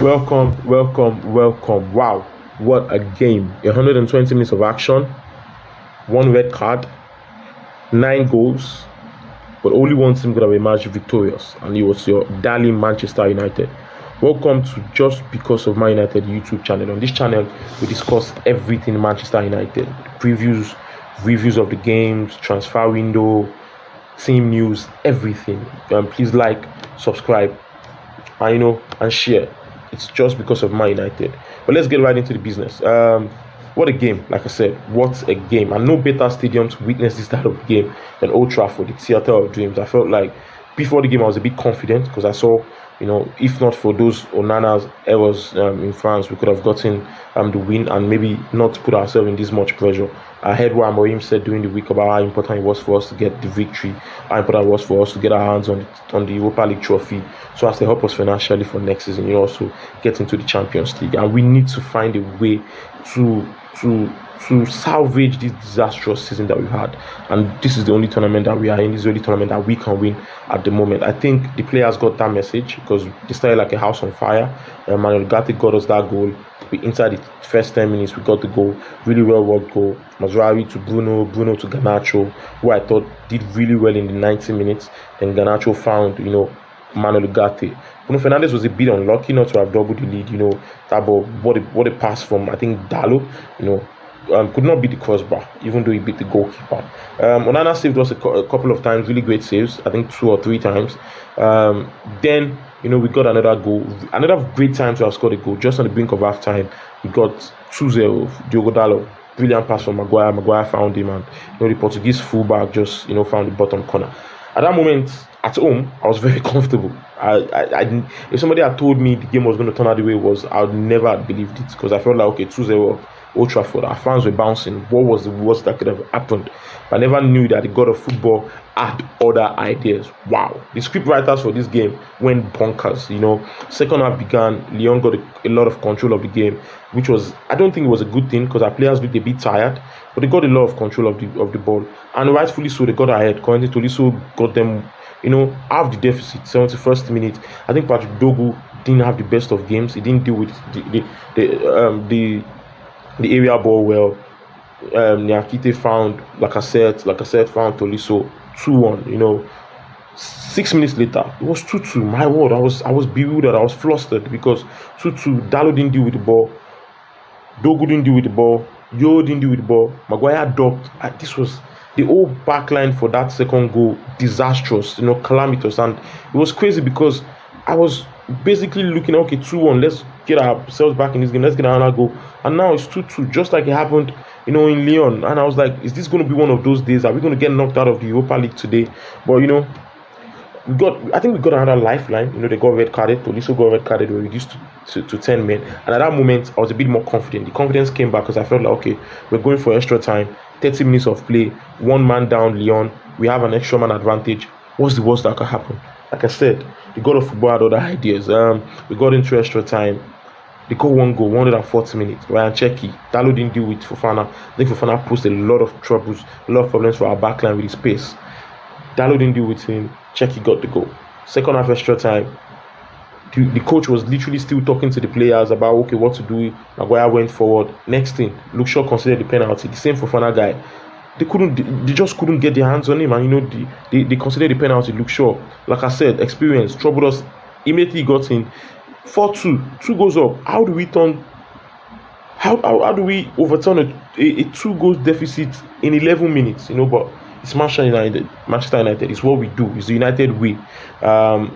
Welcome, welcome, welcome. Wow, what a game. 120 minutes of action, one red card, 9 goals, but only one team could have emerged victorious, and it was your darling Manchester United. Welcome to Just Because of Man United YouTube channel. On this channel, we discuss everything Manchester United. Previews, reviews of the games, transfer window, team news, everything. Please like, subscribe, and share. It's Just Because of Man United. But let's get right into the business. What a game, like I said, what a game. And no better stadium to witness this type of game than Old Trafford, the theatre of dreams. I felt like before the game I was a bit confident because I saw, if not for those Onana's errors in France, we could have gotten the win and maybe not put ourselves in this much pressure. I heard what Amorim said during the week about how important it was for us to get the victory, how important it was for us to get our hands on the Europa League trophy, so as to help us financially for next season, also get into the Champions League. And we need to find a way to salvage this disastrous season that we've had. And this is the only tournament that we are in. This is the only tournament that we can win at the moment. I think the players got that message because they started like a house on fire. Manuel Gatti got us that goal. Inside the first 10 minutes, we got the goal. Really well worked goal. Mazraoui to Bruno to Garnacho, who I thought did really well in the 90 minutes. Then Garnacho found, Manuel Ugarte. Bruno Fernandes was a bit unlucky not to have doubled the lead, that ball, what a pass from, I think, Dalo, could not beat the crossbar, even though he beat the goalkeeper. Onana saved us a couple of times, really great saves, I think 2 or 3 times. Then, we got another goal, another great time to have scored a goal, just on the brink of half time. We got 2-0, Diogo Dalo. Brilliant pass from Maguire. Maguire found him, and the Portuguese fullback just found the bottom corner. At that moment, at home, I was very comfortable. I if somebody had told me the game was going to turn out the way it was, I would never have believed it, because I felt like, okay, 2-0 Old Trafford, our fans were bouncing. What was the worst that could have happened? I never knew that the god of football had other ideas. Wow. The script writers for this game went bonkers. Second half began, Lyon got a lot of control of the game, which was, I don't think it was a good thing, because our players looked a bit tired, but they got a lot of control of the ball, and rightfully so. They got ahead. Corentin Tolisso got them, half the deficit, 71st minute. I think Patrick Dogu didn't have the best of games. He didn't deal with the area ball well. Niakite found, like I said, found Tolisso 2-1. 6 minutes later, it was 2-2. My word, I was bewildered. I was flustered because 2-2. Dalo didn't deal with the ball. Dogu didn't deal with the ball. Yo didn't deal with the ball. Maguire ducked. This was the whole back line for that second goal. Disastrous, calamitous, and it was crazy because I was basically looking at, okay, 2-1, let's get ourselves back in this game, let's get another goal, and now it's 2-2, just like it happened, in Lyon. And I was like, is this going to be one of those days? Are we going to get knocked out of the Europa League today? But I think we got another lifeline. They got red carded. Tolisso got red carded. We were reduced to 10 men, and at that moment I was a bit more confident. The confidence came back because I felt like, okay, we're going for extra time, 30 minutes of play, 1 man down, Lyon, we have an extra man advantage. What's the worst that could happen? Like I said, the god of football had other ideas. We got into extra time. They got 1 goal, 140 minutes. Ryan Cherki, Dalo didn't deal with Fofana. I think Fofana posed a lot of troubles, a lot of problems for our backline with his pace. Dalo didn't deal with him. Cherki got the goal. Second half extra time, the coach was literally still talking to the players about, okay, what to do. Maguire went forward. Next thing, Luke Shaw considered the penalty. The same Fofana guy. They just couldn't get their hands on him, and they considered the penalty. Luke Shaw, like I said, experience, troubled us. Immediately got in. 4-2, 2 goals up. How do we turn? How do we overturn a 2 goals deficit in 11 minutes? But it's Manchester United. It's what we do. It's the United way.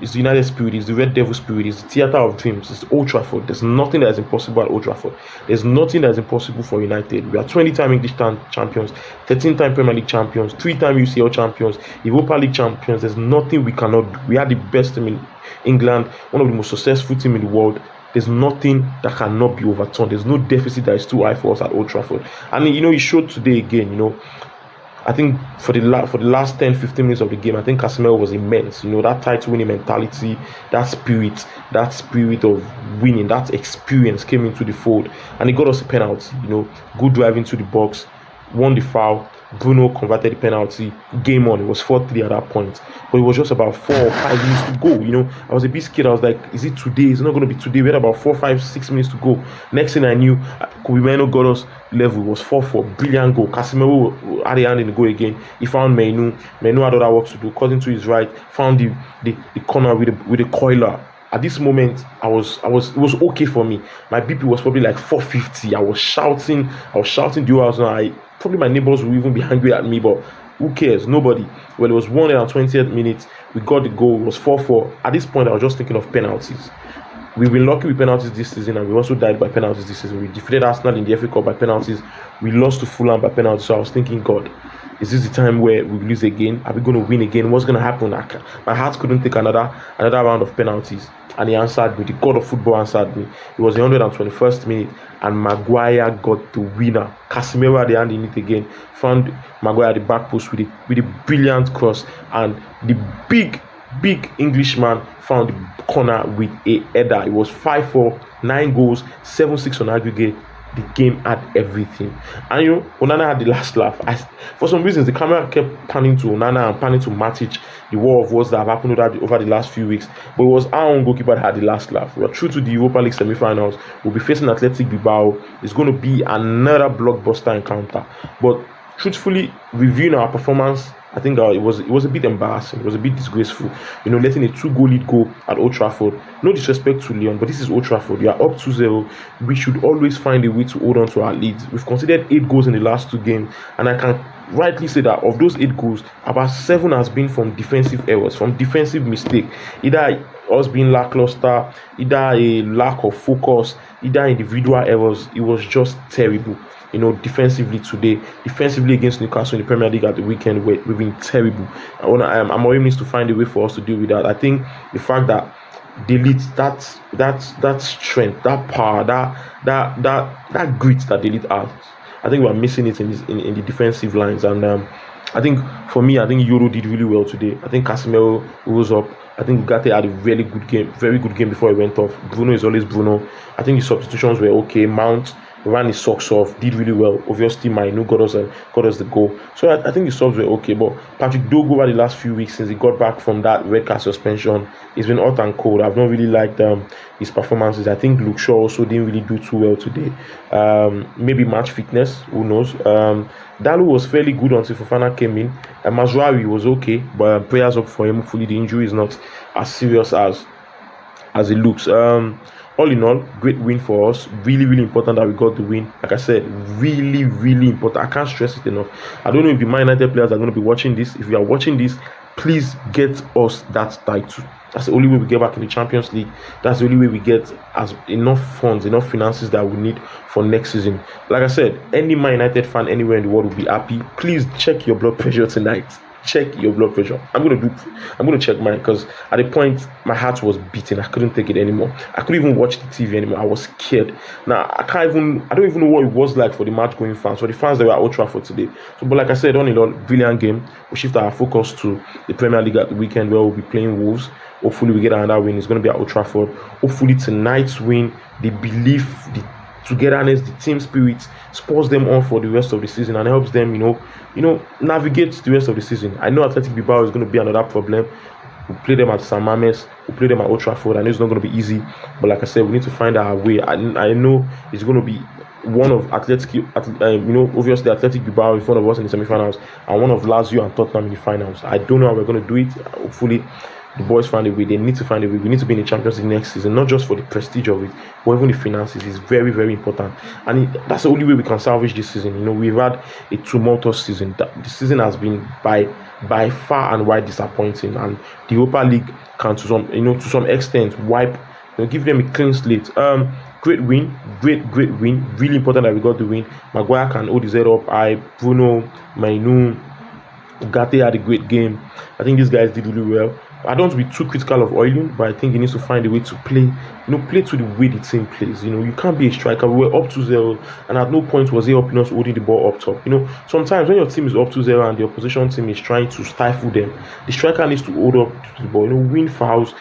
It's the United spirit. It's the Red Devil spirit. It's the theatre of dreams. It's Old Trafford. There's nothing that is impossible at Old Trafford. There's nothing that is impossible for United. We are 20-time English champions, 13-time Premier League champions, 3-time UCL champions, Europa League champions. There's nothing we cannot do. We are the best team in England, one of the most successful teams in the world. There's nothing that cannot be overturned. There's no deficit that is too high for us at Old Trafford. And it showed today again. I think for the last 10-15 minutes of the game, I think Casemiro was immense. That title winning mentality, that spirit of winning, that experience came into the fold, and he got us a penalty. Good drive into the box, won the foul. Bruno converted the penalty. Game on. It was 4-3 at that point. But it was just about 4 or 5 minutes to go. I was a bit scared. I was like, is it today? Is it not going to be today? We had about 4, 5, 6 minutes to go. Next thing I knew, Kubimeno got us level. It was 4-4. Brilliant goal. Casemiro had a hand in the goal again. He found Menu. Menu had other work to do. Cutting to his right. Found the corner with the coiler. At this moment, it was okay for me. My BP was probably like 450. I was shouting the hours. Probably my neighbors will even be angry at me, but who cares? Nobody. Well, it was 120th minute. We got the goal. It was 4-4. At this point, I was just thinking of penalties. We've been lucky with penalties this season, and we also died by penalties this season. We defeated Arsenal in the FA Cup by penalties. We lost to Fulham by penalties. So I was thinking, God, is this the time where we lose again? Are we going to win again? What's going to happen? My heart couldn't take another round of penalties. And he answered me. The God of football answered me. It was the 121st minute, and Maguire got the winner. Casemiro had the hand in it again. Found Maguire at the back post with a brilliant cross, and the big Englishman found the corner with a header. It was 5-4, 9 goals, 7-6 on aggregate. The game had everything. And Onana had the last laugh. For some reasons, the camera kept panning to Onana and panning to Matic, the war of words that have happened over the last few weeks. But it was our own goalkeeper that had the last laugh. We are through to the Europa League semi-finals. We'll be facing Athletic Bilbao. It's going to be another blockbuster encounter. But truthfully, reviewing our performance, I think it was a bit embarrassing. It was a bit disgraceful. Letting a 2-goal lead go at Old Trafford. No disrespect to Lyon, but this is Old Trafford. We are up 2-0. We should always find a way to hold on to our leads. We've considered 8 goals in the last 2 games, and I can rightly say that of those 8 goals, about 7 has been from defensive errors, from defensive mistake. Either us being lackluster, either a lack of focus, either individual errors. It was just terrible. Defensively today, defensively against Newcastle in the Premier League at the weekend, we've been terrible. Amorim needs to find a way for us to deal with that. I think the fact that delete that strength, that power, that grit that delete has, I think we're missing it in the defensive lines. And I think for me, Euro did really well today. I think Casemiro rose up. I think Ugarte had a very good game before he went off. Bruno is always Bruno. I think the substitutions were okay. Mount ran his socks off, did really well. Obviously, Mainu got us the goal. So I think the subs were okay. But Patrick Dogu over the last few weeks since he got back from that red card suspension, he's been hot and cold. I've not really liked his performances. I think Luke Shaw also didn't really do too well today. Maybe match fitness, who knows. Dalu was fairly good until Fofana came in. Mazraoui was okay, but prayers up for him. Hopefully the injury is not as serious as it looks. All in all, great win for us. Really, really important that we got the win. Like I said, really, really important. I can't stress it enough. I don't know if the Man United players are going to be watching this. If you are watching this, please get us that title. That's the only way we get back in the Champions League. That's the only way we get enough funds, enough finances that we need for next season. Like I said, any Man United fan anywhere in the world will be happy. Please check your blood pressure tonight. Check your blood pressure. I'm gonna check mine, because at the point my heart was beating. I couldn't take it anymore. I couldn't even watch the TV anymore. I was scared. Now I don't even know what it was like for the match going fans, for the fans that were at Old Trafford today. So, but like I said, all in all, brilliant game. We shift our focus to the Premier League at the weekend, where we'll be playing Wolves. Hopefully we get another win. It's going to be at Old Trafford. Hopefully tonight's win, the belief, the togetherness, the team spirit spurs them on for the rest of the season and helps them, navigate the rest of the season. I know Athletic Bilbao is going to be another problem. We play them at San Mames, we play them at Old Trafford. I know it's not going to be easy, but like I said, we need to find our way. I know it's going to be one of obviously Athletic Bilbao in front of us in the semi-finals, and one of Lazio and Tottenham in the finals. I don't know how we're going to do it. Hopefully the boys find a way. They need to find a way. We need to be in the Champions League next season, not just for the prestige of it, but even the finances is very, very important. And that's the only way we can salvage this season. We've had a tumultuous season. The season has been by far and wide disappointing, and the Europa League can to some extent wipe, give them a clean slate. Great win, great win. Really important that we got the win. Maguire can hold his head up. Bruno, Mainu, Ugarte had a great game. I think these guys did really well. I don't want to be too critical of Oiling, but I think he needs to find a way to play to the way the team plays. You can't be a striker. We were up 2-0, and at no point was he helping us holding the ball up top. Sometimes when your team is up 2-0 and the opposition team is trying to stifle them, the striker needs to hold up to the ball, win fouls,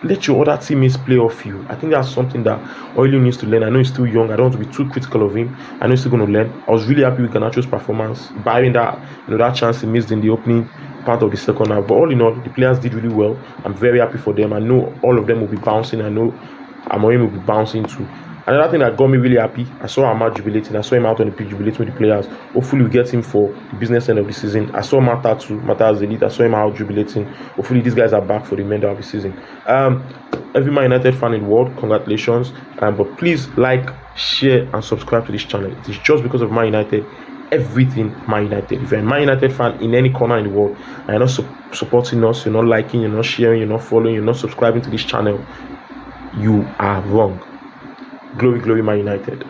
let your other teammates play off you. I think that's something that Oily needs to learn. I know he's still young. I don't want to be too critical of him. I know he's still going to learn. I was really happy with Garnacho's performance, barring that that chance he missed in the opening part of the second half. But all in all, the players did really well. I'm very happy for them. I know all of them will be bouncing. I know Amorim will be bouncing too. Another thing that got me really happy, I saw Ahmad jubilating. I saw him out on the pitch jubilating with the players. Hopefully we get him for the business end of the season. I saw Mata too, Mata as elite. I saw him out jubilating. Hopefully these guys are back for the remainder of the season. Every Man United fan in the world, congratulations. But please like, share and subscribe to this channel. It is just because of Man United, everything Man United. If you're a Man United fan in any corner in the world and you're not supporting us, you're not liking, you're not sharing, you're not following, you're not subscribing to this channel, you are wrong. Glory, glory, Man United.